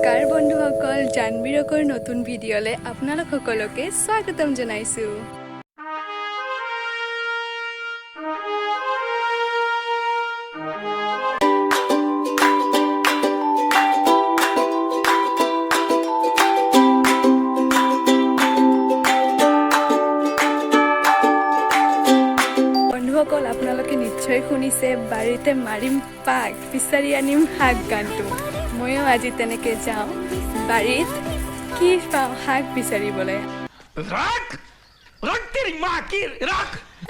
নমস্কাৰ বন্ধুসকল, জানবী ৰকৰ নতুন ভিডিঅ'লে আপোনালোক সকলোকে স্বাগতম জনাইছোঁ। বন্ধুসকল, আপোনালোকে নিশ্চয় শুনিছে বাৰীতে মাৰিম পাক বিচাৰি আনিম শাক গানটো। ময়ো আজি তেনেকৈ যাওঁ বাৰীত, কি পাওঁ শাক বিচাৰিবলৈ।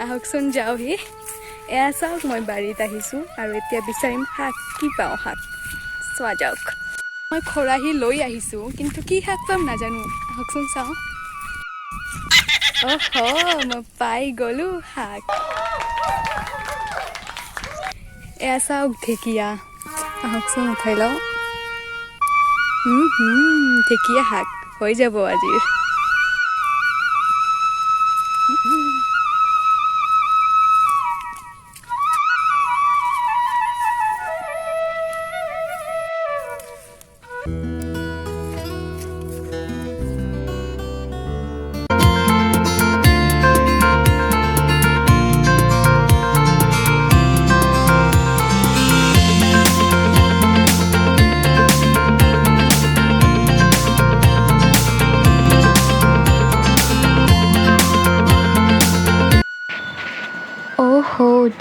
আহকচোন যাওঁহি। এয়া চাওক, মই বাৰীত আহিছোঁ আৰু এতিয়া বিচাৰিম শাক, কি পাওঁ শাক চোৱা যাওক। মই খৰাহি লৈ আহিছোঁ, কিন্তু কি শাক পাম নাজানো। আহকচোন চাওঁ। মই পাই গ'লোঁ শাক। এয়া চাওক ঢেকীয়া। আহকচোন উঠাই লওঁ। ঢেকীয়া শাক হৈ যাব আজিৰ।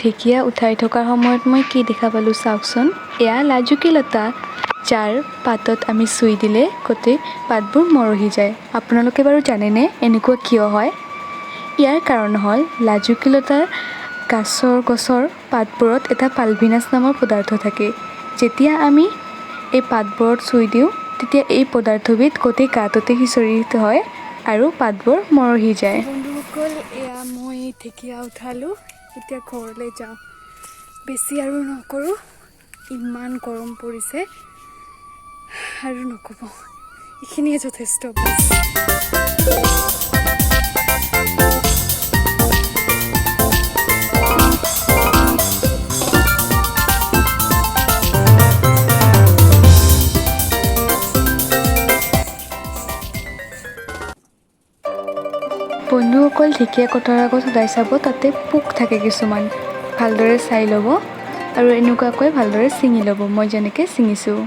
ঢেকীয়া উঠাই থকাৰ সময়ত মই কি দেখা পালোঁ চাওকচোন। এয়া লাজুকী লতা, যাৰ পাতত আমি চুই দিলে গোটেই পাতবোৰ মৰহি যায়। আপোনালোকে বাৰু জানেনে এনেকুৱা কিয় হয়? ইয়াৰ কাৰণ হ'ল লাজুকী লতাৰ গছৰ পাতবোৰত এটা পালভিনাছ নামৰ পদাৰ্থ থাকে। যেতিয়া আমি এই পাতবোৰত চুই দিওঁ, তেতিয়া এই পদাৰ্থবিধ গোটেই গাটোতে সিঁচৰিত হয় আৰু পাতবোৰ মৰহি যায়। বন্ধুসকল, এয়া মই ঢেকীয়া উঠালোঁ। এতিয়া ঘৰলৈ যাওঁ। বেছি আৰু নকৰোঁ, ইমান গৰম পৰিছে আৰু নক'ব, এইখিনিয়ে যথেষ্ট। বন্ধুসকল, ঢেকীয়া কটাৰ আগত সদায় চাব, তাতে পোক থাকে কিছুমান। ভালদৰে চাই ল'ব আৰু এনেকুৱাকৈ ভালদৰে ছিঙি ল'ব, মই যেনেকৈ ছিঙিছোঁ।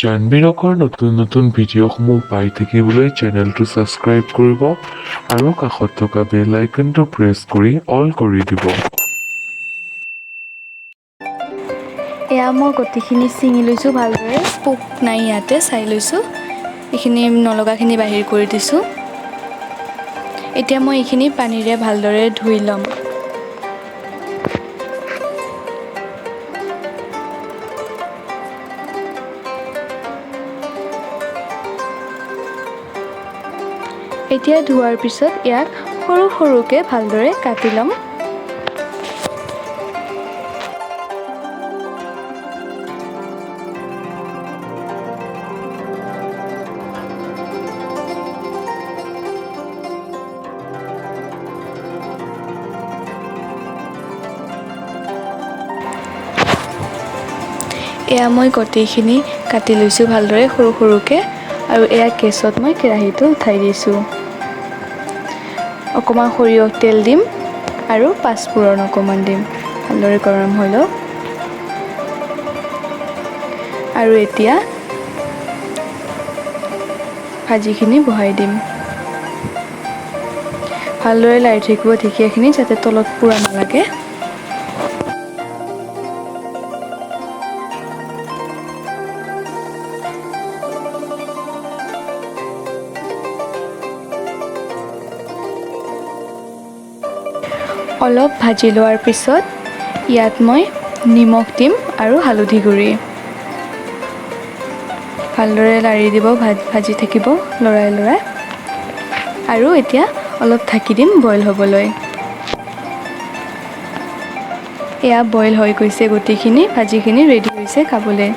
জানবী ৰকৰ নতুন নতুন ভিডিঅ'সমূহ পাই থাকিবলৈ চেনেলটো ছাবস্ক্ৰাইব কৰিব আৰু কাষত থকা বেল আইকনটো প্ৰেছ কৰি অল কৰি দিব। এয়া মই গোটেইখিনি ছিঙি লৈছোঁ ভালদৰে, পোক নাই ইয়াতে চাই লৈছোঁ। এইখিনি নলগাখিনি বাহিৰ কৰি দিছোঁ। এতিয়া মই এইখিনি পানীৰে ভালদৰে ধুই ল'ম। এতিয়া ধোৱাৰ পিছত ইয়াক সৰু সৰুকৈ ভালদৰে কাটি ল'ম। এয়া মই গোটেইখিনি কাটি লৈছোঁ ভালদৰে সৰু সৰুকৈ, আৰু এয়া গেছত মই কেৰাহীটো উঠাই দিছোঁ। অকণমান সৰিয়হ তেল দিম আৰু পাঁচফোৰণ অকণমান দিম। ভালদৰে গৰম হৈ লওক। আৰু এতিয়া ভাজিখিনি বহাই দিম। ভালদৰে লাৰি থাকিব ঢেকীয়াখিনি, যাতে তলত পোৰা নালাগে। অলপ ভাজি লোৱাৰ পিছত ইয়াত মই নিমখ দিম আৰু হালধি গুড়ি। ভালদৰে লাৰি দিব, ভাজি থাকিব লৰাই লৰাই। আৰু এতিয়া অলপ ঢাকি দিম বইল হ'বলৈ। এয়া বইল হৈ গৈছে গোটেইখিনি, ভাজিখিনি ৰেডি হৈছে খাবলৈ।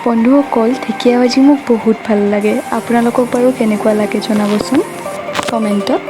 বন্ধুসকল, ঢেকীয়া ভাজি মোক বহুত ভাল লাগে। আপোনালোকক বাৰু কেনেকুৱা লাগে জনাবচোন কমেণ্টত।